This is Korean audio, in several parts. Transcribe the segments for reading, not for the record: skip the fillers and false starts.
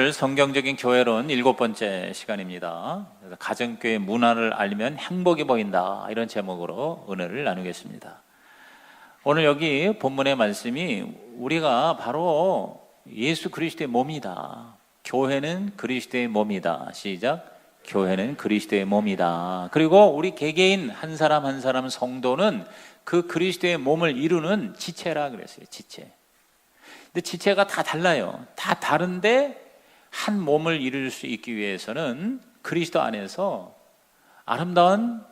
오늘 성경적인 교회론 7번째 시간입니다. 그래서 가정교회 문화를 알면 행복이 보인다, 이런 제목으로 은혜를 나누겠습니다. 오늘 여기 본문의 말씀이 우리가 바로 예수 그리스도의 몸이다. 교회는 그리스도의 몸이다. 시작. 교회는 그리스도의 몸이다. 그리고 우리 개개인 한 사람 한 사람 성도는 그 그리스도의 몸을 이루는 지체라 그랬어요. 지체. 근데 지체가 다 달라요. 다 다른데 한 몸을 이룰 수 있기 위해서는 그리스도 안에서 아름다운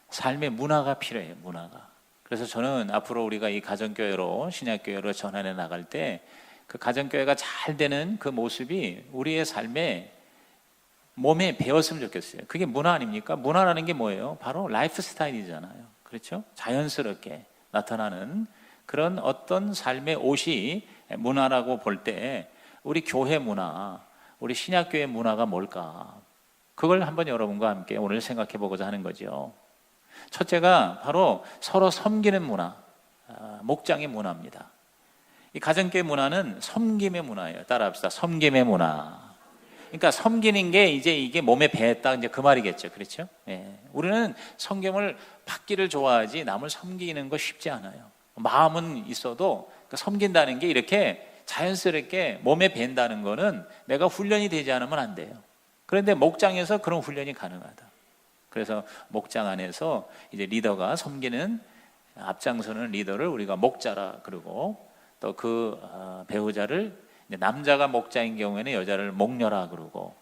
삶의 문화가 필요해요. 문화가. 그래서 저는 앞으로 우리가 이 가정교회로, 신약교회로 전환해 나갈 때 그 가정교회가 잘 되는 그 모습이 우리의 삶에, 몸에 배웠으면 좋겠어요. 그게 문화 아닙니까? 문화라는 게 뭐예요? 바로 라이프 스타일이잖아요. 그렇죠? 자연스럽게 나타나는 그런 어떤 삶의 옷이 문화라고 볼 때 우리 교회 문화, 우리 신약교회 문화가 뭘까? 그걸 한번 여러분과 함께 오늘 생각해 보고자 하는 거죠. 첫째가 바로 서로 섬기는 문화, 목장의 문화입니다. 이 가정교회 문화는 섬김의 문화예요. 따라합시다. 섬김의 문화. 그러니까 섬기는 게 이게 몸에 배했다, 이제 그 말이겠죠. 그렇죠? 예. 우리는 섬김을 받기를 좋아하지 남을 섬기는 거 쉽지 않아요. 마음은 있어도 섬긴다는 게 이렇게 자연스럽게 몸에 밴다는 거는 내가 훈련이 되지 않으면 안 돼요. 그런데 목장에서 그런 훈련이 가능하다. 그래서 목장 안에서 이제 리더가 섬기는, 앞장서는 리더를 우리가 목자라 그러고, 또 그 배우자를, 남자가 목자인 경우에는 여자를 목녀라 그러고,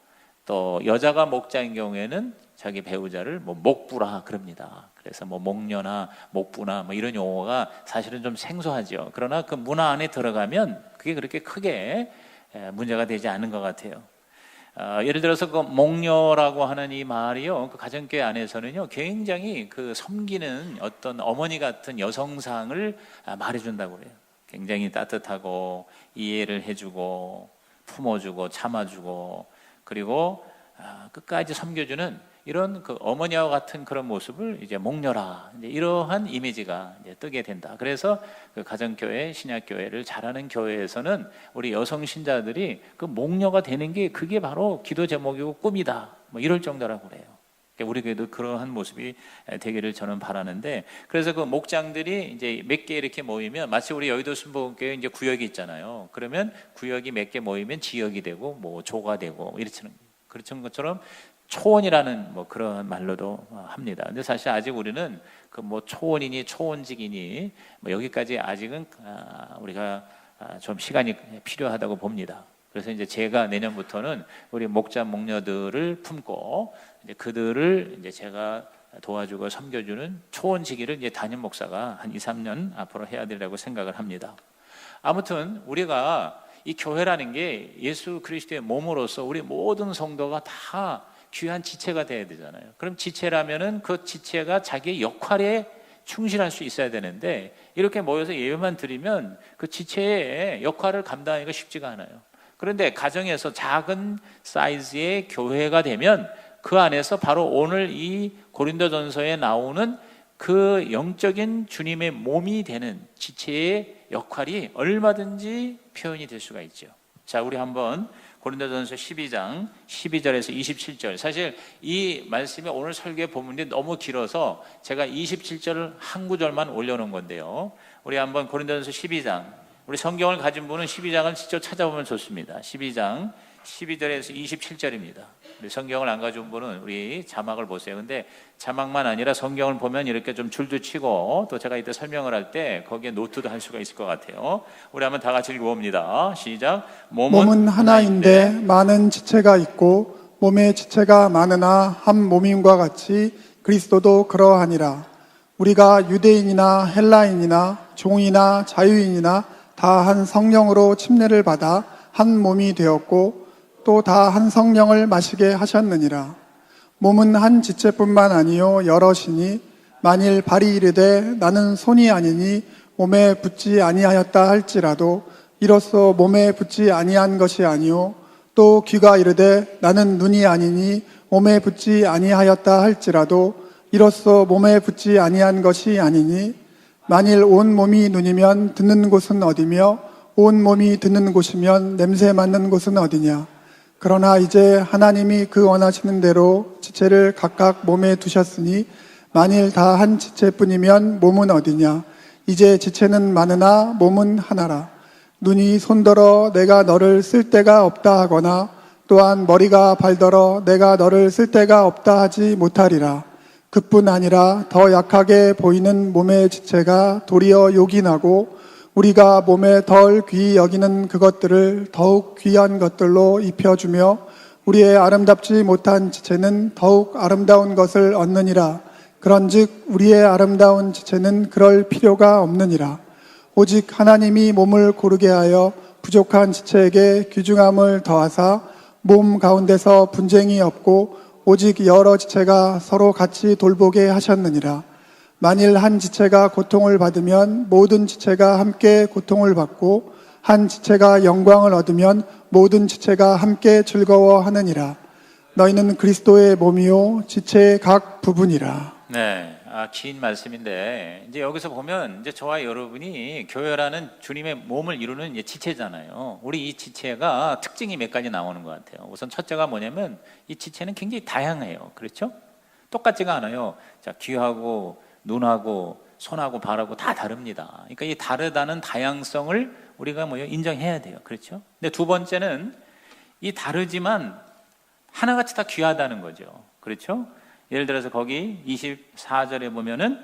또 여자가 목자인 경우에는 자기 배우자를 목부라 그럽니다. 그래서 목녀나 목부나 이런 용어가 사실은 좀 생소하죠. 그러나 그 문화 안에 들어가면 그게 그렇게 크게 문제가 되지 않은 것 같아요. 예를 들어서 그 목녀라고 하는 이 말이요, 그 가정교회 안에서는요, 굉장히 그 섬기는 어떤 어머니 같은 여성상을 말해준다고 그래요. 굉장히 따뜻하고 이해를 해주고 품어주고 참아주고, 그리고 끝까지 섬겨주는 이런 그 어머니와 같은 그런 모습을 이제 목녀라, 이제 이러한 이미지가 이제 뜨게 된다. 그래서 그 가정교회, 신약교회를 잘하는 교회에서는 우리 여성 신자들이 그 목녀가 되는 게 그게 바로 기도 제목이고 꿈이다, 이럴 정도라고 그래요. 우리 교회도 그러한 모습이 되기를 저는 바라는데, 그래서 그 목장들이 이제 몇 개 이렇게 모이면, 마치 우리 여의도 순복음교회 이제 구역이 있잖아요. 그러면 구역이 몇 개 모이면 지역이 되고 조가 되고 그렇던 것처럼 초원이라는 그런 말로도 합니다. 근데 사실 아직 우리는 그 초원이니 초원직이니 여기까지 아직은 우리가 좀 시간이 필요하다고 봅니다. 그래서 이제 제가 내년부터는 우리 목자 목녀들을 품고 이제 그들을 이제 제가 도와주고 섬겨주는 초원지기를 이제 담임 목사가 한 2-3년 앞으로 해야 되리라고 생각을 합니다. 아무튼 우리가 이 교회라는 게 예수 그리스도의 몸으로서 우리 모든 성도가 다 귀한 지체가 돼야 되잖아요. 그럼 지체라면은 그 지체가 자기의 역할에 충실할 수 있어야 되는데, 이렇게 모여서 예배만 드리면 그 지체의 역할을 감당하기가 쉽지가 않아요. 그런데 가정에서 작은 사이즈의 교회가 되면 그 안에서 바로 오늘 이 고린도전서에 나오는 그 영적인 주님의 몸이 되는 지체의 역할이 얼마든지 표현이 될 수가 있죠. 자, 우리 한번 고린도전서 12장 12절에서 27절, 사실 이 말씀이 오늘 설교의 본문이 너무 길어서 제가 27절을 한 구절만 올려놓은 건데요, 우리 한번 고린도전서 12장, 우리 성경을 가진 분은 12장을 직접 찾아보면 좋습니다. 12장 12절에서 27절입니다. 우리 성경을 안 가져온 분은 우리 자막을 보세요. 근데 자막만 아니라 성경을 보면 이렇게 좀 줄도 치고, 또 제가 이때 설명을 할 때 거기에 노트도 할 수가 있을 것 같아요. 우리 한번 다 같이 읽어봅니다. 시작. 몸은 하나인데 많은 지체가 있고 몸의 지체가 많으나 한 몸임과 같이 그리스도도 그러하니라. 우리가 유대인이나 헬라인이나 종이나 자유인이나 다 한 성령으로 침례를 받아 한 몸이 되었고 또 다 한 성령을 마시게 하셨느니라. 몸은 한 지체뿐만 아니요 여럿이니 만일 발이 이르되 나는 손이 아니니 몸에 붙지 아니하였다 할지라도 이로써 몸에 붙지 아니한 것이 아니요, 또 귀가 이르되 나는 눈이 아니니 몸에 붙지 아니하였다 할지라도 이로써 몸에 붙지 아니한 것이 아니니, 만일 온 몸이 눈이면 듣는 곳은 어디며 온 몸이 듣는 곳이면 냄새 맡는 곳은 어디냐. 그러나 이제 하나님이 그 원하시는 대로 지체를 각각 몸에 두셨으니 만일 다 한 지체뿐이면 몸은 어디냐? 이제 지체는 많으나 몸은 하나라. 눈이 손더러 내가 너를 쓸 데가 없다 하거나 또한 머리가 발더러 내가 너를 쓸 데가 없다 하지 못하리라. 그뿐 아니라 더 약하게 보이는 몸의 지체가 도리어 요긴하고 우리가 몸에 덜 귀히 여기는 그것들을 더욱 귀한 것들로 입혀주며 우리의 아름답지 못한 지체는 더욱 아름다운 것을 얻느니라. 그런즉 우리의 아름다운 지체는 그럴 필요가 없느니라. 오직 하나님이 몸을 고르게 하여 부족한 지체에게 귀중함을 더하사 몸 가운데서 분쟁이 없고 오직 여러 지체가 서로 같이 돌보게 하셨느니라. 만일 한 지체가 고통을 받으면 모든 지체가 함께 고통을 받고 한 지체가 영광을 얻으면 모든 지체가 함께 즐거워하느니라. 너희는 그리스도의 몸이요 지체의 각 부분이라. 네, 긴 말씀인데 이제 여기서 보면 이제 저와 여러분이 교회라는 주님의 몸을 이루는 이제 지체잖아요. 우리 이 지체가 특징이 몇 가지 나오는 것 같아요. 우선 첫째가 뭐냐면 이 지체는 굉장히 다양해요. 그렇죠? 똑같지가 않아요. 자, 귀하고 눈하고 손하고 발하고 다 다릅니다. 그러니까 이 다르다는 다양성을 우리가 인정해야 돼요. 그렇죠? 근데 두 번째는 이 다르지만 하나같이 다 귀하다는 거죠. 그렇죠? 예를 들어서 거기 24절에 보면은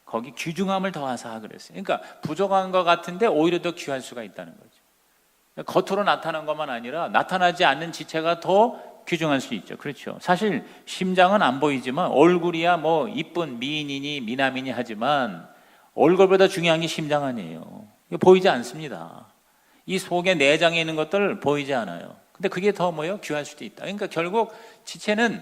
거기 귀중함을 더하사 그랬어요. 그러니까 부족한 것 같은데 오히려 더 귀할 수가 있다는 거죠. 겉으로 나타난 것만 아니라 나타나지 않는 지체가 더 귀중할 수 있죠. 그렇죠. 사실 심장은 안 보이지만 얼굴이야 뭐 이쁜 미인이니 미남이니 하지만 얼굴보다 중요한 게 심장 아니에요. 이거 보이지 않습니다. 이 속에 내장에 있는 것들 보이지 않아요. 근데 그게 더 귀할 수도 있다. 그러니까 결국 지체는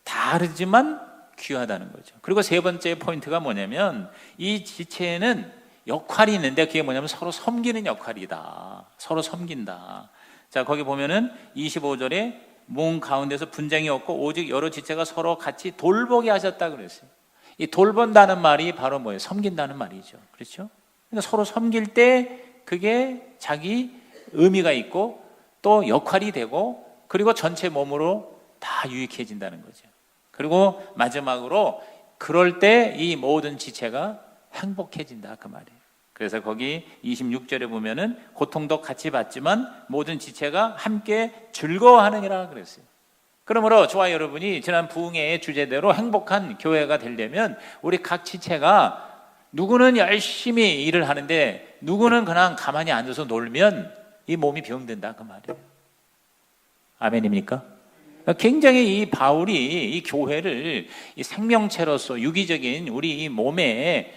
다르지만 귀하다는 거죠. 그리고 세 번째 포인트가 뭐냐면 이 지체에는 역할이 있는데 그게 뭐냐면 서로 섬기는 역할이다. 서로 섬긴다. 자, 거기 보면은 25절에 몸 가운데서 분쟁이 없고 오직 여러 지체가 서로 같이 돌보게 하셨다 그랬어요. 이 돌본다는 말이 바로 뭐예요? 섬긴다는 말이죠. 그렇죠? 그러니까 서로 섬길 때 그게 자기 의미가 있고 또 역할이 되고 그리고 전체 몸으로 다 유익해진다는 거죠. 그리고 마지막으로 그럴 때 이 모든 지체가 행복해진다 그 말이에요. 그래서 거기 26절에 보면은 고통도 같이 받지만 모든 지체가 함께 즐거워하느니라 그랬어요. 그러므로 저와 여러분이 지난 부흥회의 주제대로 행복한 교회가 되려면 우리 각 지체가 누구는 열심히 일을 하는데 누구는 그냥 가만히 앉아서 놀면 이 몸이 병든다 그 말이에요. 아멘입니까? 굉장히 이 바울이 이 교회를 이 생명체로서 유기적인 우리 이 몸의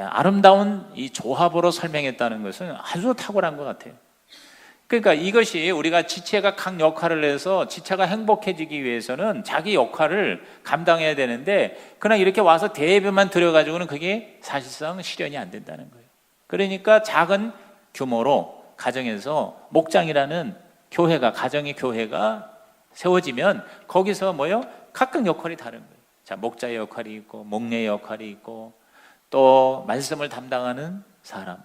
아름다운 이 조합으로 설명했다는 것은 아주 탁월한 것 같아요. 그러니까 이것이 우리가 지체가 각 역할을 해서 지체가 행복해지기 위해서는 자기 역할을 감당해야 되는데 그냥 이렇게 와서 대회만 들여가지고는 그게 사실상 실현이 안 된다는 거예요. 그러니까 작은 규모로 가정에서 목장이라는 교회가 가정의 교회가 세워지면 거기서 각각 역할이 다른 거예요. 자, 목자의 역할이 있고 목례의 역할이 있고 또 말씀을 담당하는 사람,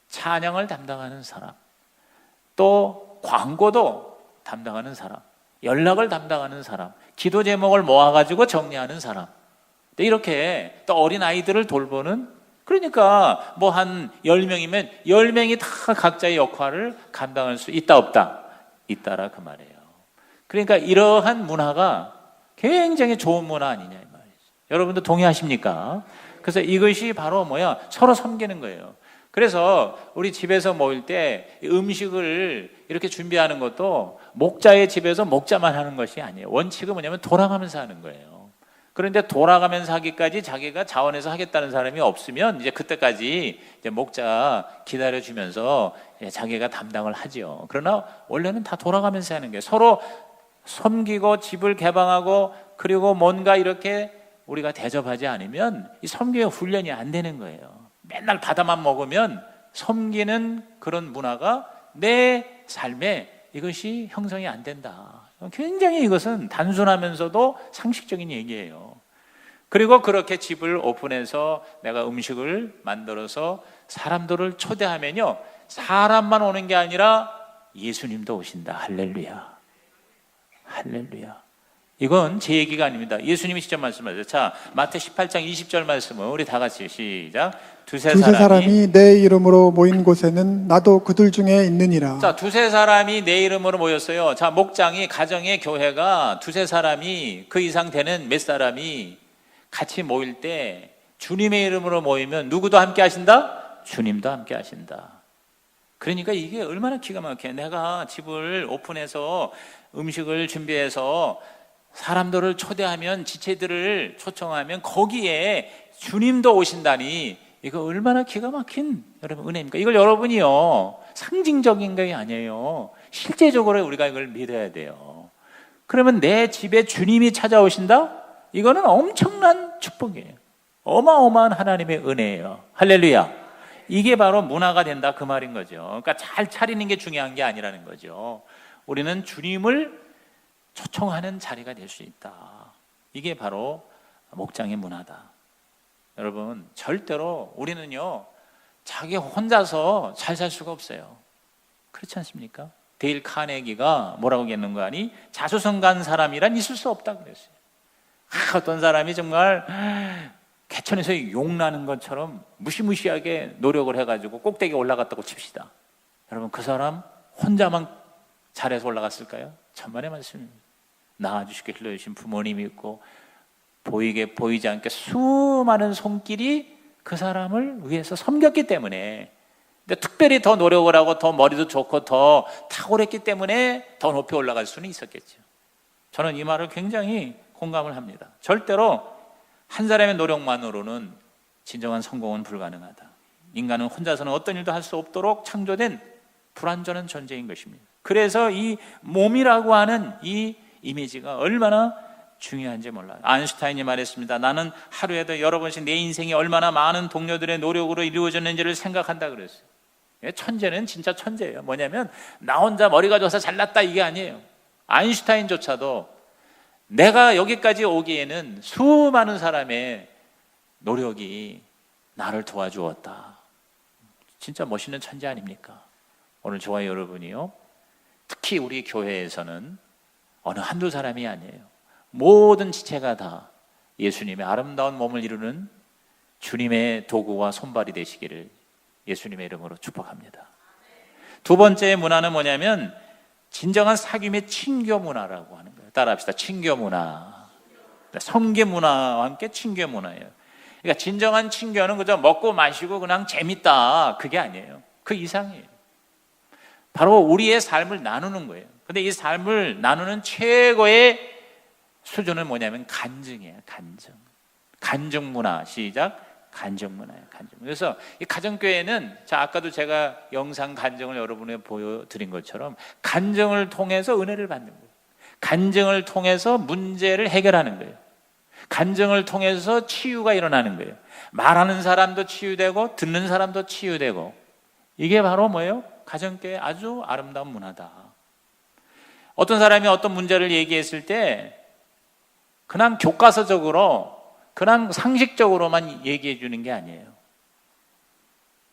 찬양을 담당하는 사람, 또 광고도 담당하는 사람, 연락을 담당하는 사람, 기도 제목을 모아가지고 정리하는 사람, 이렇게 또 어린아이들을 돌보는, 그러니까 한 10명이면 10명이 다 각자의 역할을 감당할 수 있다 없다? 있다라 그 말이에요. 그러니까 이러한 문화가 굉장히 좋은 문화 아니냐 이 말이죠. 여러분도 동의하십니까? 그래서 이것이 바로 서로 섬기는 거예요. 그래서 우리 집에서 모일 때 음식을 이렇게 준비하는 것도 목자의 집에서 목자만 하는 것이 아니에요. 원칙은 뭐냐면 돌아가면서 하는 거예요. 그런데 돌아가면서 하기까지 자기가 자원해서 하겠다는 사람이 없으면 이제 그때까지 이제 목자 기다려주면서 자기가 담당을 하죠. 그러나 원래는 다 돌아가면서 하는 거예요. 서로 섬기고 집을 개방하고 그리고 뭔가 이렇게 우리가 대접하지 않으면 이 섬기의 훈련이 안 되는 거예요. 맨날 받아만 먹으면 섬기는 그런 문화가 내 삶에 이것이 형성이 안 된다. 굉장히 이것은 단순하면서도 상식적인 얘기예요. 그리고 그렇게 집을 오픈해서 내가 음식을 만들어서 사람들을 초대하면요, 사람만 오는 게 아니라 예수님도 오신다. 할렐루야. 할렐루야. 이건 제 얘기가 아닙니다. 예수님이 직접 말씀하셨어요. 자, 마태 18장 20절 말씀을 우리 다 같이 시작. 두세 사람이 내 이름으로 모인 곳에는 나도 그들 중에 있느니라. 자, 두세 사람이 내 이름으로 모였어요. 자, 목장이, 가정의 교회가 두세 사람이, 그 이상 되는 몇 사람이 같이 모일 때 주님의 이름으로 모이면 누구도 함께 하신다? 주님도 함께 하신다. 그러니까 이게 얼마나 기가 막혀요. 내가 집을 오픈해서 음식을 준비해서 사람들을 초대하면, 지체들을 초청하면 거기에 주님도 오신다니, 이거 얼마나 기가 막힌 여러분 은혜입니까? 이걸 여러분이요, 상징적인 게 아니에요. 실제적으로 우리가 이걸 믿어야 돼요. 그러면 내 집에 주님이 찾아오신다? 이거는 엄청난 축복이에요. 어마어마한 하나님의 은혜예요. 할렐루야. 이게 바로 문화가 된다, 그 말인 거죠. 그러니까 잘 차리는 게 중요한 게 아니라는 거죠. 우리는 주님을 초청하는 자리가 될 수 있다. 이게 바로 목장의 문화다. 여러분, 절대로 우리는요, 자기 혼자서 잘 살 수가 없어요. 그렇지 않습니까? 데일 카네기가 뭐라고 했는가 하니, 자수성가한 사람이란 있을 수 없다 그랬어요. 어떤 사람이 정말 개천에서 용나는 것처럼 무시무시하게 노력을 해가지고 꼭대기에 올라갔다고 칩시다. 여러분, 그 사람 혼자만 잘해서 올라갔을까요? 천만의 말씀입니다. 낳아주시고 길러주신 부모님이 있고, 보이게 보이지 않게 수많은 손길이 그 사람을 위해서 섬겼기 때문에, 근데 특별히 더 노력을 하고 더 머리도 좋고 더 탁월했기 때문에 더 높이 올라갈 수는 있었겠죠. 저는 이 말을 굉장히 공감을 합니다. 절대로 한 사람의 노력만으로는 진정한 성공은 불가능하다. 인간은 혼자서는 어떤 일도 할 수 없도록 창조된 불완전한 존재인 것입니다. 그래서 이 몸이라고 하는 이 이미지가 얼마나 중요한지 몰라요. 아인슈타인이 말했습니다. 나는 하루에도 여러 번씩 내 인생이 얼마나 많은 동료들의 노력으로 이루어졌는지를 생각한다 그랬어요. 천재는 진짜 천재예요. 뭐냐면 나 혼자 머리가 좋아서 잘났다, 이게 아니에요. 아인슈타인조차도 내가 여기까지 오기에는 수많은 사람의 노력이 나를 도와주었다. 진짜 멋있는 천재 아닙니까? 오늘 저와 여러분이요, 특히 우리 교회에서는 어느 한두 사람이 아니에요. 모든 지체가 다 예수님의 아름다운 몸을 이루는 주님의 도구와 손발이 되시기를 예수님의 이름으로 축복합니다. 두 번째 문화는 뭐냐면 진정한 사귐의 친교 문화라고 하는 거예요. 따라합시다. 친교 문화. 성계 문화와 함께 친교 문화예요. 그러니까 진정한 친교는 그저 먹고 마시고 그냥 재밌다, 그게 아니에요. 그 이상이에요. 바로 우리의 삶을 나누는 거예요. 근데 이 삶을 나누는 최고의 수준은 뭐냐면 간증이에요. 간증 문화. 시작. 간증 문화예요. 간증. 그래서 이 가정교회는, 자, 아까도 제가 영상 간증을 여러분에게 보여드린 것처럼 간증을 통해서 은혜를 받는 거예요. 간증을 통해서 문제를 해결하는 거예요. 간증을 통해서 치유가 일어나는 거예요. 말하는 사람도 치유되고 듣는 사람도 치유되고, 이게 바로 뭐예요? 가정교회의 아주 아름다운 문화다. 어떤 사람이 어떤 문제를 얘기했을 때 그냥 교과서적으로, 그냥 상식적으로만 얘기해 주는 게 아니에요.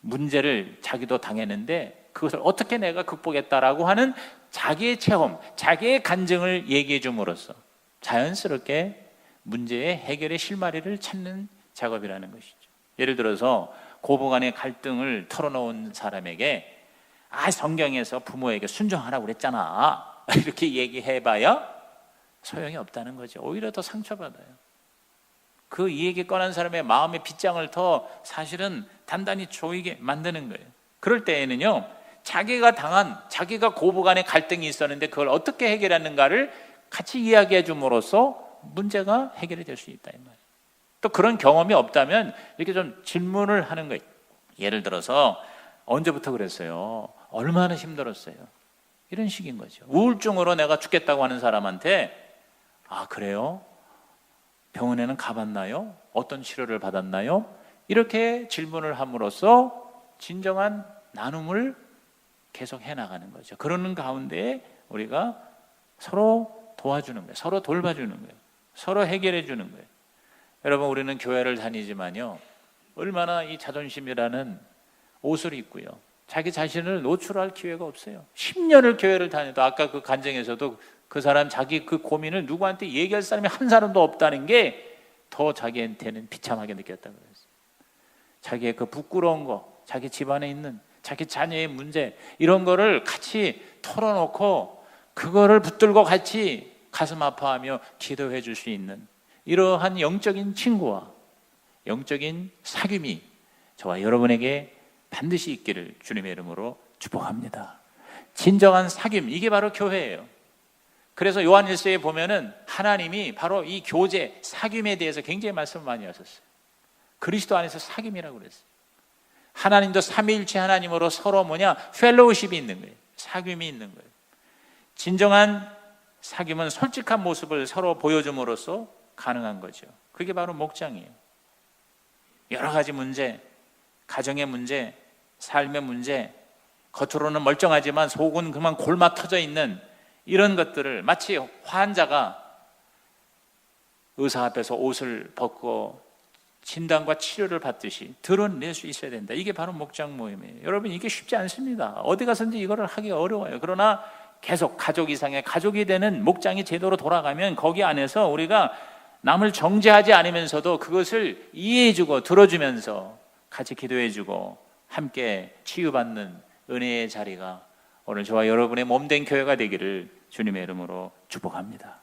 문제를 자기도 당했는데 그것을 어떻게 내가 극복했다라고 하는 자기의 체험, 자기의 간증을 얘기해 줌으로써 자연스럽게 문제의 해결의 실마리를 찾는 작업이라는 것이죠. 예를 들어서 고부간의 갈등을 털어놓은 사람에게, 성경에서 부모에게 순종하라고 그랬잖아, 이렇게 얘기해봐야 소용이 없다는 거죠. 오히려 더 상처받아요. 그 이 얘기 꺼낸 사람의 마음의 빗장을 더 사실은 단단히 조이게 만드는 거예요. 그럴 때에는요, 자기가 고부간의 갈등이 있었는데 그걸 어떻게 해결했는가를 같이 이야기해 줌으로써 문제가 해결이 될 수 있다, 이 말이에요. 또 그런 경험이 없다면 이렇게 좀 질문을 하는 거예요. 예를 들어서 언제부터 그랬어요? 얼마나 힘들었어요? 이런 식인 거죠. 우울증으로 내가 죽겠다고 하는 사람한테, 그래요? 병원에는 가봤나요? 어떤 치료를 받았나요? 이렇게 질문을 함으로써 진정한 나눔을 계속 해나가는 거죠. 그러는 가운데 우리가 서로 도와주는 거예요. 서로 돌봐주는 거예요. 서로 해결해 주는 거예요. 여러분, 우리는 교회를 다니지만요, 얼마나 이 자존심이라는 옷을 입고요, 자기 자신을 노출할 기회가 없어요. 10년을 교회를 다녀도, 아까 그 간증에서도 그 사람 자기 그 고민을 누구한테 얘기할 사람이 한 사람도 없다는 게 더 자기한테는 비참하게 느꼈다고 그랬어요. 자기의 그 부끄러운 거, 자기 집안에 있는 자기 자녀의 문제, 이런 거를 같이 털어놓고 그거를 붙들고 같이 가슴 아파하며 기도해 줄 수 있는 이러한 영적인 친구와 영적인 사귐이 저와 여러분에게 반드시 있기를 주님의 이름으로 축복합니다. 진정한 사귐, 이게 바로 교회예요. 그래서 요한 1서에 보면은 하나님이 바로 이 교제, 사귐에 대해서 굉장히 말씀을 많이 하셨어요. 그리스도 안에서 사귐이라고 그랬어요. 하나님도 삼위일체 하나님으로 서로 펠로우십이 있는 거예요. 사귐이 있는 거예요. 진정한 사귐은 솔직한 모습을 서로 보여줌으로써 가능한 거죠. 그게 바로 목장이에요. 여러 가지 문제, 가정의 문제, 삶의 문제, 겉으로는 멀쩡하지만 속은 그만 골마 터져 있는 이런 것들을 마치 환자가 의사 앞에서 옷을 벗고 진단과 치료를 받듯이 드러낼 수 있어야 된다. 이게 바로 목장 모임이에요. 여러분, 이게 쉽지 않습니다. 어디 가서든지 이거를 하기 어려워요. 그러나 계속 가족 이상의 가족이 되는 목장이 제대로 돌아가면 거기 안에서 우리가 남을 정죄하지 않으면서도 그것을 이해해주고 들어주면서 같이 기도해주고 함께 치유받는 은혜의 자리가 오늘 저와 여러분의 몸된 교회가 되기를 주님의 이름으로 축복합니다.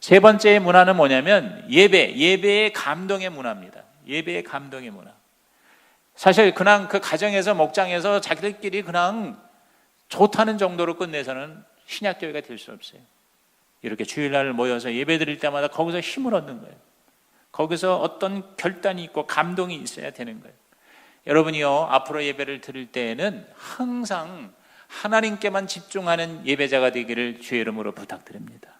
세 번째 문화는 뭐냐면 예배의 감동의 문화입니다. 예배의 감동의 문화. 사실 그냥 그 가정에서 목장에서 자기들끼리 그냥 좋다는 정도로 끝내서는 신약교회가 될 수 없어요. 이렇게 주일날 모여서 예배 드릴 때마다 거기서 힘을 얻는 거예요. 거기서 어떤 결단이 있고 감동이 있어야 되는 거예요. 여러분이요, 앞으로 예배를 드릴 때에는 항상 하나님께만 집중하는 예배자가 되기를 주의 이름으로 부탁드립니다.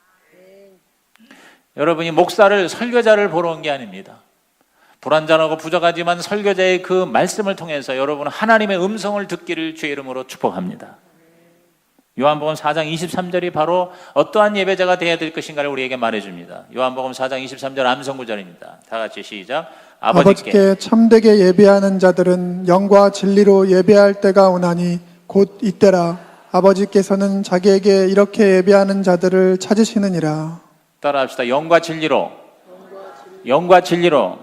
여러분이 목사를, 설교자를 보러 온 게 아닙니다. 불완전하고 부족하지만 설교자의 그 말씀을 통해서 여러분은 하나님의 음성을 듣기를 주의 이름으로 축복합니다. 요한복음 4장 23절이 바로 어떠한 예배자가 되어야 될 것인가를 우리에게 말해줍니다. 요한복음 4장 23절 암송 구절입니다. 다 같이 시작. 아버지께 참되게 예배하는 자들은 영과 진리로 예배할 때가 오나니 곧 이때라. 아버지께서는 자기에게 이렇게 예배하는 자들을 찾으시느니라. 따라합시다. 영과 진리로. 영과 진리로.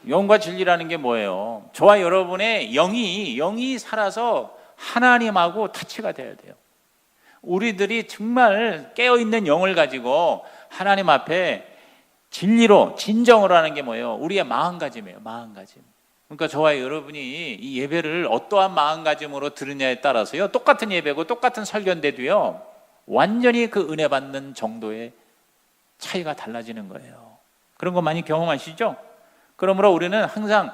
영과 진리라는 게 뭐예요? 저와 여러분의 영이 살아서 하나님하고 타치가 돼야 돼요. 우리들이 정말 깨어있는 영을 가지고 하나님 앞에 진리로, 진정으로 하는 게 뭐예요? 우리의 마음가짐이에요. 마음가짐. 그러니까 저와 여러분이 이 예배를 어떠한 마음가짐으로 들으냐에 따라서요, 똑같은 예배고 똑같은 설교인데도요, 완전히 그 은혜 받는 정도의 차이가 달라지는 거예요. 그런 거 많이 경험하시죠? 그러므로 우리는 항상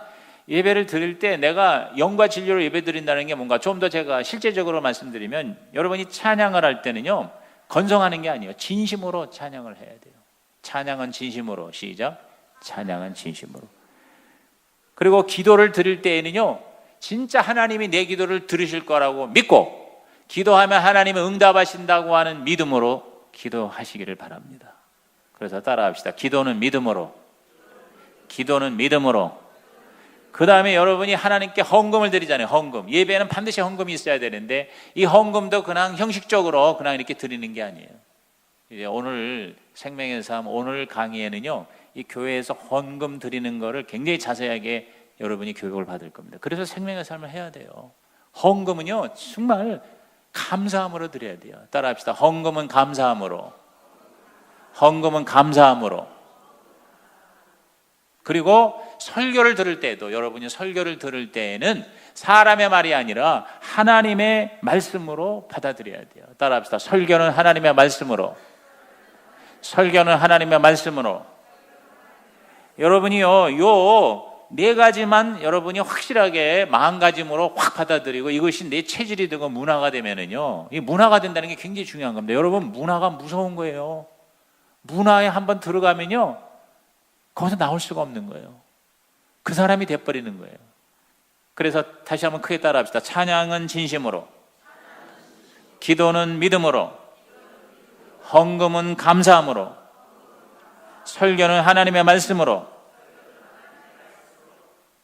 예배를 드릴 때 내가 영과 진리로 예배 드린다는 게 뭔가 좀 더 제가 실제적으로 말씀드리면, 여러분이 찬양을 할 때는요, 건성하는 게 아니에요. 진심으로 찬양을 해야 돼요. 찬양은 진심으로. 시작. 찬양은 진심으로. 그리고 기도를 드릴 때에는요, 진짜 하나님이 내 기도를 들으실 거라고 믿고, 기도하면 하나님이 응답하신다고 하는 믿음으로 기도하시기를 바랍니다. 그래서 따라합시다. 기도는 믿음으로. 기도는 믿음으로. 그 다음에 여러분이 하나님께 헌금을 드리잖아요. 헌금. 예배는 반드시 헌금이 있어야 되는데, 이 헌금도 그냥 형식적으로 그냥 이렇게 드리는 게 아니에요. 이제 오늘 생명의 삶, 오늘 강의에는요, 이 교회에서 헌금 드리는 거를 굉장히 자세하게 여러분이 교육을 받을 겁니다. 그래서 생명의 삶을 해야 돼요. 헌금은요, 정말 감사함으로 드려야 돼요. 따라합시다. 헌금은 감사함으로. 헌금은 감사함으로. 그리고 설교를 들을 때도, 여러분이 설교를 들을 때에는 사람의 말이 아니라 하나님의 말씀으로 받아들여야 돼요. 따라합시다. 설교는 하나님의 말씀으로. 설교는 하나님의 말씀으로. 여러분이요, 요 네 가지만 여러분이 확실하게 마음가짐으로 확 받아들이고 이것이 내 체질이 되고 문화가 되면은요, 이 문화가 된다는 게 굉장히 중요한 겁니다. 여러분, 문화가 무서운 거예요. 문화에 한번 들어가면요, 거기서 나올 수가 없는 거예요. 그 사람이 돼버리는 거예요. 그래서 다시 한번 크게 따라합시다. 찬양은 진심으로, 기도는 믿음으로, 헌금은 감사함으로, 설교는 하나님의 말씀으로.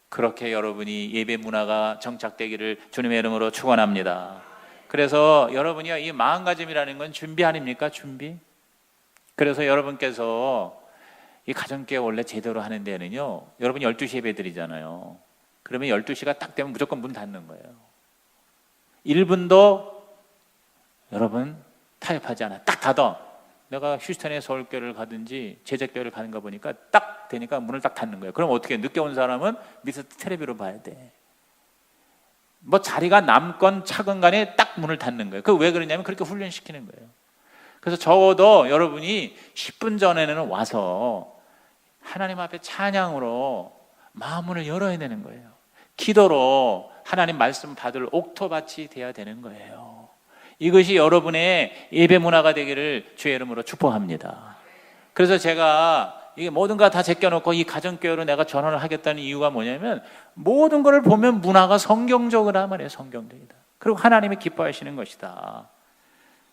그렇게 여러분이 예배 문화가 정착되기를 주님의 이름으로 축원합니다. 그래서 여러분이요, 이 마음가짐이라는 건 준비 아닙니까? 준비. 그래서 여러분께서 이 가정교회 원래 제대로 하는 데는요, 여러분 12시 예배 드리잖아요. 그러면 12시가 딱 되면 무조건 문 닫는 거예요. 1분도 여러분 타협하지 않아. 딱 닫아. 내가 휴스턴에 서울교회를 가든지 제자교회를 가는가 보니까 딱 되니까 문을 딱 닫는 거예요. 그럼 어떻게 해? 늦게 온 사람은 밑에서 텔레비로 봐야 돼. 뭐 자리가 남건 차건 간에 딱 문을 닫는 거예요. 그 왜 그러냐면 그렇게 훈련시키는 거예요. 그래서 적어도 여러분이 10분 전에는 와서 하나님 앞에 찬양으로 마음문을 열어야 되는 거예요. 기도로 하나님 말씀 받을 옥토밭이 돼야 되는 거예요. 이것이 여러분의 예배 문화가 되기를 주의 이름으로 축복합니다. 그래서 제가 이게 모든 거 다 제껴놓고 이 가정교회로 내가 전환을 하겠다는 이유가 뭐냐면 모든 것을 보면 문화가 성경적이라 말이에요. 성경적이다. 그리고 하나님이 기뻐하시는 것이다.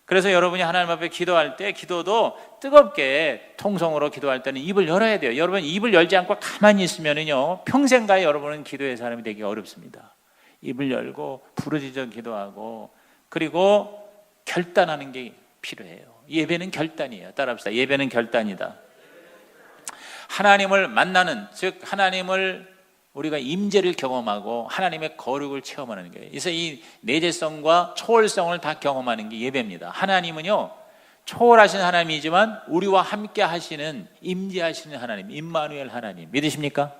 그래서 여러분이 하나님 앞에 기도할 때 기도도 뜨겁게 통성으로 기도할 때는 입을 열어야 돼요. 여러분 입을 열지 않고 가만히 있으면은요, 평생가에 여러분은 기도의 사람이 되기 어렵습니다. 입을 열고 부르짖어 기도하고 그리고 결단하는 게 필요해요. 예배는 결단이에요. 따라합시다. 예배는 결단이다. 하나님을 만나는, 즉 하나님을 우리가 임재를 경험하고 하나님의 거룩을 체험하는 거예요. 그래서 이 내재성과 초월성을 다 경험하는 게 예배입니다. 하나님은요, 초월하신 하나님이지만 우리와 함께 하시는, 임재하시는 하나님, 임마누엘 하나님, 믿으십니까?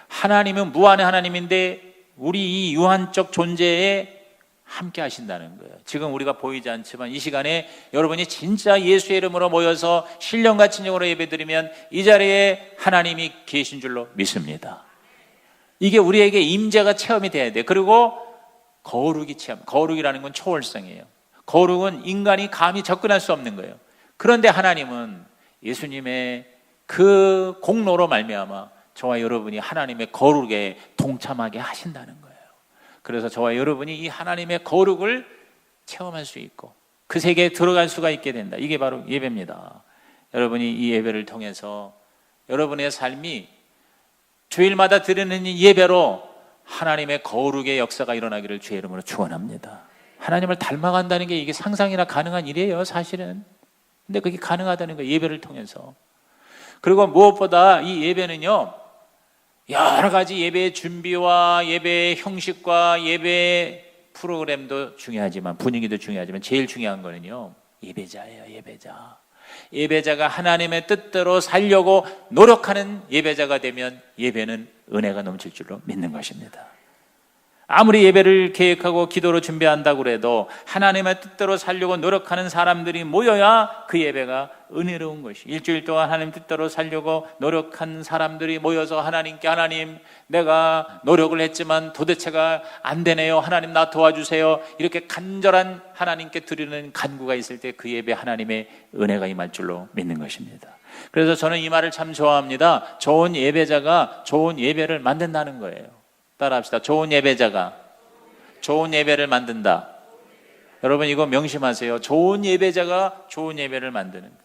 하나님은 무한의 하나님인데 우리 이 유한적 존재에 함께 하신다는 거예요. 지금 우리가 보이지 않지만 이 시간에 여러분이 진짜 예수의 이름으로 모여서 신령과 진정으로 예배드리면 이 자리에 하나님이 계신 줄로 믿습니다. 이게 우리에게 임재가 체험이 돼야 돼요. 그리고 거룩이 체험. 거룩이라는 건 초월성이에요. 거룩은 인간이 감히 접근할 수 없는 거예요. 그런데 하나님은 예수님의 그 공로로 말미암아 저와 여러분이 하나님의 거룩에 동참하게 하신다는 거예요. 그래서 저와 여러분이 이 하나님의 거룩을 체험할 수 있고 그 세계에 들어갈 수가 있게 된다. 이게 바로 예배입니다. 여러분이 이 예배를 통해서 여러분의 삶이 주일마다 드리는 이 예배로 하나님의 거룩의 역사가 일어나기를 주의 이름으로 축원합니다. 하나님을 닮아간다는 게 이게 상상이나 가능한 일이에요, 사실은. 근데 그게 가능하다는 거예요, 예배를 통해서. 그리고 무엇보다 이 예배는요, 여러 가지 예배의 준비와 예배의 형식과 예배의 프로그램도 중요하지만, 분위기도 중요하지만 제일 중요한 거는요, 예배자예요. 예배자가 하나님의 뜻대로 살려고 노력하는 예배자가 되면 예배는 은혜가 넘칠 줄로 믿는 것입니다. 아무리 예배를 계획하고 기도로 준비한다고 해도 하나님의 뜻대로 살려고 노력하는 사람들이 모여야 그 예배가 은혜로운 것이. 일주일 동안 하나님 뜻대로 살려고 노력한 사람들이 모여서 하나님께, 하나님 내가 노력을 했지만 도대체가 안 되네요, 하나님 나 도와주세요, 이렇게 간절한 하나님께 드리는 간구가 있을 때 그 예배 하나님의 은혜가 임할 줄로 믿는 것입니다. 그래서 저는 이 말을 참 좋아합니다. 좋은 예배자가 좋은 예배를 만든다는 거예요. 따라합시다. 좋은 예배자가 좋은 예배를 만든다. 여러분 이거 명심하세요. 좋은 예배자가 좋은 예배를 만드는 거예요.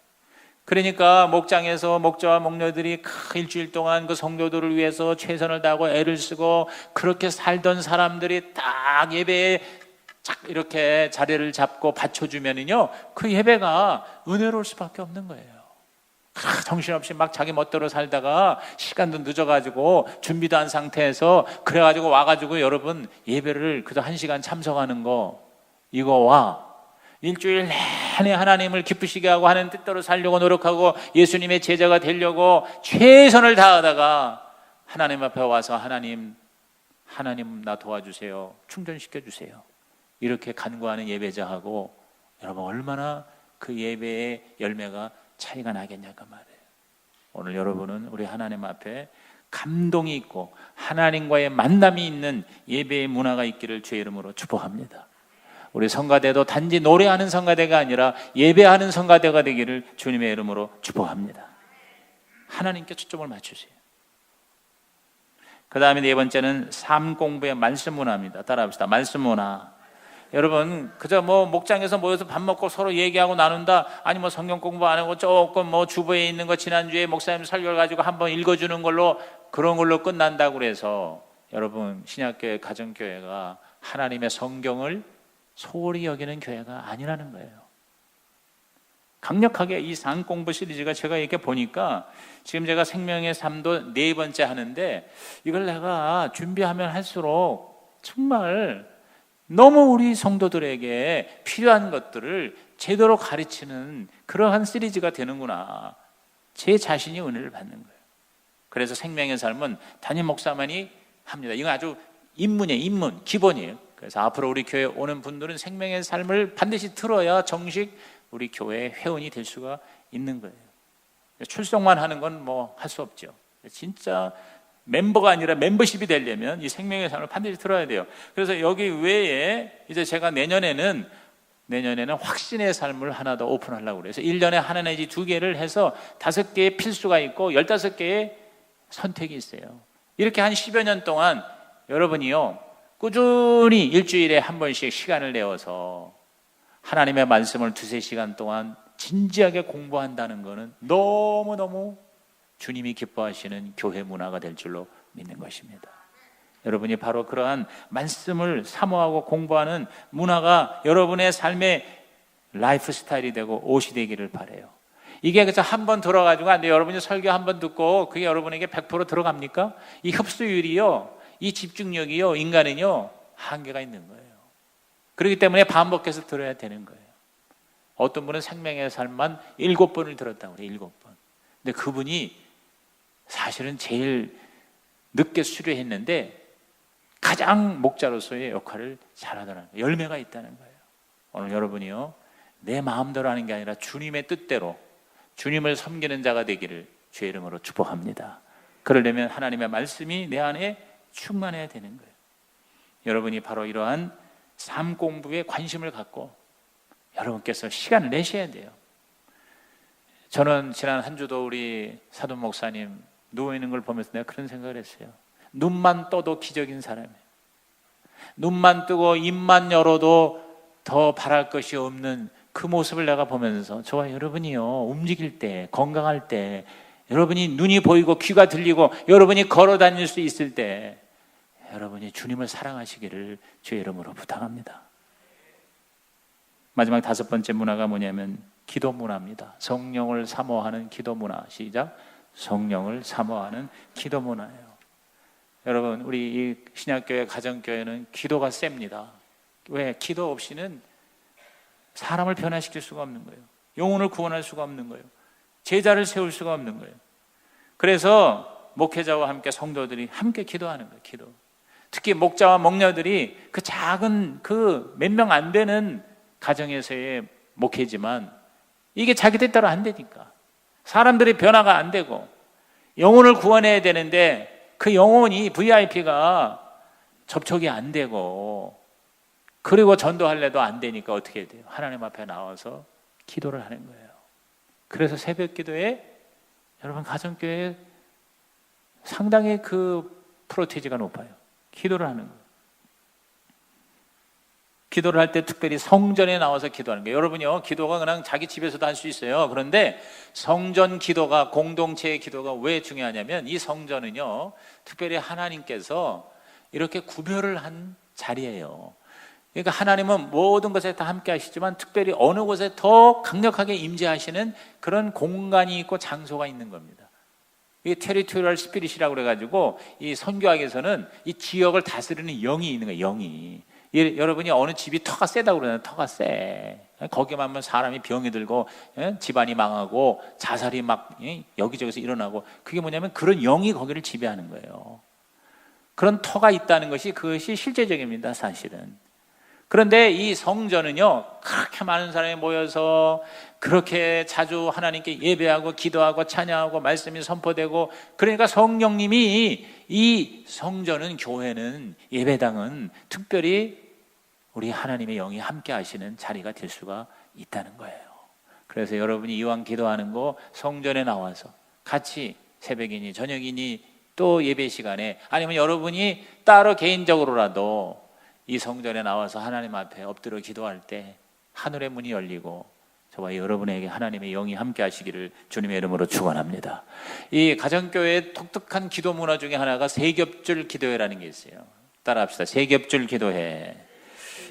그러니까 목장에서 목자와 목녀들이 일주일 동안 그 성도들을 위해서 최선을 다하고 애를 쓰고 그렇게 살던 사람들이 딱 예배에 딱 이렇게 자리를 잡고 받쳐주면은요, 그 예배가 은혜로울 수밖에 없는 거예요. 정신없이 막 자기 멋대로 살다가 시간도 늦어가지고 준비도 한 상태에서 그래가지고 와가지고 여러분 예배를 그저 1시간 참석하는 거, 이거와 일주일 내내 하나님을 기쁘시게 하고 하는 뜻대로 살려고 노력하고 예수님의 제자가 되려고 최선을 다하다가 하나님 앞에 와서 하나님 나 도와주세요, 충전시켜 주세요, 이렇게 간구하는 예배자하고 여러분 얼마나 그 예배의 열매가 차이가 나겠냐고 말이에요. 오늘 여러분은 우리 하나님 앞에 감동이 있고 하나님과의 만남이 있는 예배의 문화가 있기를 주의 이름으로 축복합니다. 우리 성가대도 단지 노래하는 성가대가 아니라 예배하는 성가대가 되기를 주님의 이름으로 축복합니다. 하나님께 초점을 맞추세요. 그 다음에 네 번째는 삶 공부의 말씀 문화입니다. 따라합시다. 말씀 문화. 여러분 그저 뭐 목장에서 모여서 밥 먹고 서로 얘기하고 나눈다, 아니 뭐 성경 공부 안 하고 조금 뭐 주보에 있는 거 지난주에 목사님 설교를 가지고 한번 읽어주는 걸로, 그런 걸로 끝난다고 그래서 여러분 신약교회 가정교회가 하나님의 성경을 소홀히 여기는 교회가 아니라는 거예요. 강력하게 이 상공부 시리즈가 제가 이렇게 보니까 지금 제가 생명의 삶도 4번째 하는데 이걸 내가 준비하면 할수록 정말 너무 우리 성도들에게 필요한 것들을 제대로 가르치는 그러한 시리즈가 되는구나. 제 자신이 은혜를 받는 거예요. 그래서 생명의 삶은 담임 목사만이 합니다. 이건 아주 입문이에요. 입문, 기본이에요. 그래서 앞으로 우리 교회 오는 분들은 생명의 삶을 반드시 들어야 정식 우리 교회의 회원이 될 수가 있는 거예요. 출석만 하는 건 뭐 할 수 없죠. 진짜 멤버가 아니라 멤버십이 되려면 이 생명의 삶을 반드시 들어야 돼요. 그래서 여기 외에 이제 제가 내년에는 확신의 삶을 하나 더 오픈하려고 그래요. 그래서 1년에 하나 내지 2개를 해서 5개의 필수가 있고 15개의 선택이 있어요. 이렇게 한 10여 년 동안 여러분이요 꾸준히 일주일에 한 번씩 시간을 내어서 하나님의 말씀을 2-3시간 동안 진지하게 공부한다는 것은 너무너무 주님이 기뻐하시는 교회 문화가 될 줄로 믿는 것입니다. 여러분이 바로 그러한 말씀을 사모하고 공부하는 문화가 여러분의 삶의 라이프 스타일이 되고 옷이 되기를 바라요. 이게 그래서 한 번 들어가지고 안 돼요. 여러분이 설교 한 번 듣고 그게 여러분에게 100% 들어갑니까? 이 흡수율이요, 이 집중력이요, 인간은요 한계가 있는 거예요. 그렇기 때문에 반복해서 들어야 되는 거예요. 어떤 분은 생명의 삶만 7번을 들었다고 그래요. 7번. 근데 그분이 사실은 제일 늦게 수료했는데 가장 목자로서의 역할을 잘하더라는 거예요. 열매가 있다는 거예요. 오늘 여러분이요 내 마음대로 하는 게 아니라 주님의 뜻대로 주님을 섬기는 자가 되기를 주의 이름으로 축복합니다. 그러려면 하나님의 말씀이 내 안에 충만해야 되는 거예요. 여러분이 바로 이러한 삶 공부에 관심을 갖고 여러분께서 시간을 내셔야 돼요. 저는 지난 한 주도 우리 사돈 목사님 누워있는 걸 보면서 내가 그런 생각을 했어요. 눈만 떠도 기적인 사람이에요. 눈만 뜨고 입만 열어도 더 바랄 것이 없는 그 모습을 내가 보면서 저와 여러분이요 움직일 때, 건강할 때, 여러분이 눈이 보이고 귀가 들리고 여러분이 걸어 다닐 수 있을 때 여러분이 주님을 사랑하시기를 주의 이름으로 부탁합니다. 마지막 5번째 문화가 뭐냐면 기도 문화입니다. 성령을 사모하는 기도 문화. 시작. 성령을 사모하는 기도 문화예요. 여러분 우리 이 신약교회 가정교회는 기도가 셉니다. 왜? 기도 없이는 사람을 변화시킬 수가 없는 거예요. 영혼을 구원할 수가 없는 거예요. 제자를 세울 수가 없는 거예요. 그래서 목회자와 함께 성도들이 함께 기도하는 거예요. 기도. 특히 목자와 목녀들이 그 작은 그 몇 명 안 되는 가정에서의 목회지만 이게 자기 뜻대로 안 되니까 사람들의 변화가 안 되고 영혼을 구원해야 되는데 그 영혼이 VIP가 접촉이 안 되고 그리고 전도할래도 안 되니까 어떻게 해야 돼요? 하나님 앞에 나와서 기도를 하는 거예요. 그래서 새벽 기도에 여러분 가정교회 상당히 그 프로테이지가 높아요. 기도를 하는 거예요. 기도를 할 때 특별히 성전에 나와서 기도하는 거예요. 여러분요, 기도가 그냥 자기 집에서도 할 수 있어요. 그런데 성전 기도가, 공동체의 기도가 왜 중요하냐면 이 성전은요, 특별히 하나님께서 이렇게 구별을 한 자리예요. 그러니까 하나님은 모든 것에 다 함께 하시지만 특별히 어느 곳에 더 강력하게 임재하시는 그런 공간이 있고 장소가 있는 겁니다. 이게 테리토리얼 스피릿이라고 그래가지고 이 선교학에서는 이 지역을 다스리는 영이 있는 거예요. 영이. 여러분이 어느 집이 터가 세다고 그러잖아요. 터가 세. 거기만 하면 사람이 병이 들고 집안이 망하고 자살이 막 여기저기서 일어나고 그게 뭐냐면 그런 영이 거기를 지배하는 거예요. 그런 터가 있다는 것이 그것이 실제적입니다. 사실은. 그런데 이 성전은요 그렇게 많은 사람이 모여서 그렇게 자주 하나님께 예배하고 기도하고 찬양하고 말씀이 선포되고 그러니까 성령님이 이 성전은 교회는 예배당은 특별히 우리 하나님의 영이 함께 하시는 자리가 될 수가 있다는 거예요. 그래서 여러분이 이왕 기도하는 거 성전에 나와서 같이 새벽이니 저녁이니 또 예배 시간에 아니면 여러분이 따로 개인적으로라도 이 성전에 나와서 하나님 앞에 엎드려 기도할 때 하늘의 문이 열리고 저와 여러분에게 하나님의 영이 함께 하시기를 주님의 이름으로 축원합니다. 이 가정교회의 독특한 기도 문화 중에 하나가 세겹줄 기도회라는 게 있어요. 따라합시다. 세겹줄 기도회.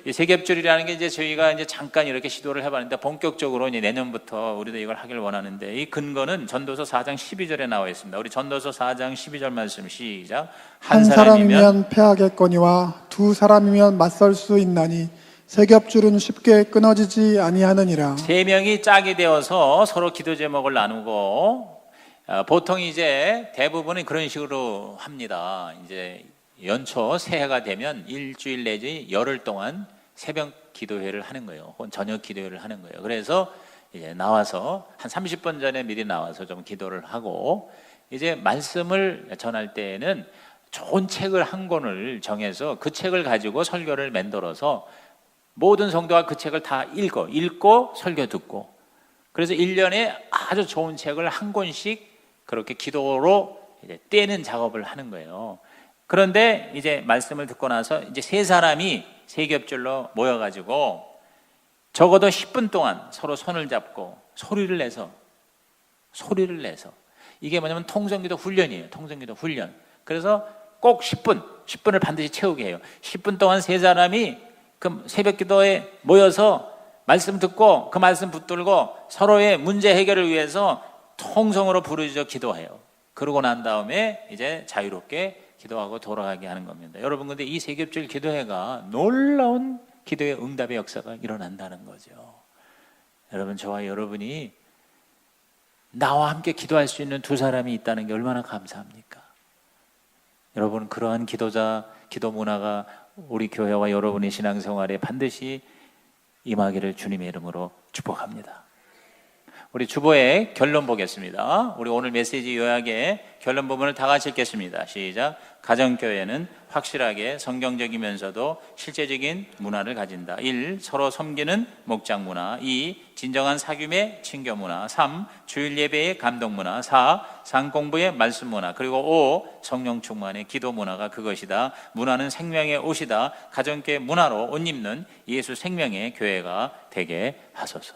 이 세겹줄이라는 게 이제 저희가 이제 잠깐 이렇게 시도를 해봤는데 본격적으로 이제 내년부터 우리도 이걸 하길 원하는데 이 근거는 전도서 4장 12절에 나와 있습니다. 우리 전도서 4장 12절 말씀 시작. 한 사람이면 패하겠거니와 두 사람이면 맞설 수 있나니 세겹줄은 쉽게 끊어지지 아니하느니라. 세 명이 짝이 되어서 서로 기도 제목을 나누고 보통 이제 대부분은 그런 식으로 합니다. 이제 연초 새해가 되면 일주일 내지 열흘 동안 새벽 기도회를 하는 거예요. 혹은 저녁 기도회를 하는 거예요. 그래서 이제 나와서 한 30분 전에 미리 나와서 좀 기도를 하고 이제 말씀을 전할 때에는 좋은 책을 한 권을 정해서 그 책을 가지고 설교를 만들어서 모든 성도가 그 책을 다 읽고 설교 듣고 그래서 1년에 아주 좋은 책을 한 권씩 그렇게 기도로 이제 떼는 작업을 하는 거예요. 그런데 이제 말씀을 듣고 나서 이제 세 사람이 세 겹줄로 모여가지고 적어도 10분 동안 서로 손을 잡고 소리를 내서 이게 뭐냐면 통성기도 훈련이에요. 통성기도 훈련. 그래서 꼭 10분을 반드시 채우게 해요. 10분 동안 세 사람이 그 새벽 기도에 모여서 말씀 듣고 그 말씀 붙들고 서로의 문제 해결을 위해서 통성으로 부르짖어 기도해요. 그러고 난 다음에 이제 자유롭게 기도하고 돌아가게 하는 겁니다. 여러분, 근데 이 세겹줄 기도회가 놀라운 기도의 응답의 역사가 일어난다는 거죠. 여러분, 저와 여러분이 나와 함께 기도할 수 있는 두 사람이 있다는 게 얼마나 감사합니까? 여러분, 그러한 기도 문화가 우리 교회와 여러분의 신앙생활에 반드시 임하기를 주님의 이름으로 축복합니다. 우리 주보의 결론 보겠습니다. 우리 오늘 메시지 요약의 결론 부분을 다 같이 읽겠습니다. 시작. 가정교회는 확실하게 성경적이면서도 실제적인 문화를 가진다. 1. 서로 섬기는 목장 문화. 2. 진정한 사귐의 친교 문화. 3. 주일 예배의 감동 문화. 4. 상공부의 말씀 문화. 그리고 5. 성령 충만의 기도 문화가 그것이다. 문화는 생명의 옷이다. 가정교회 문화로 옷 입는 예수 생명의 교회가 되게 하소서.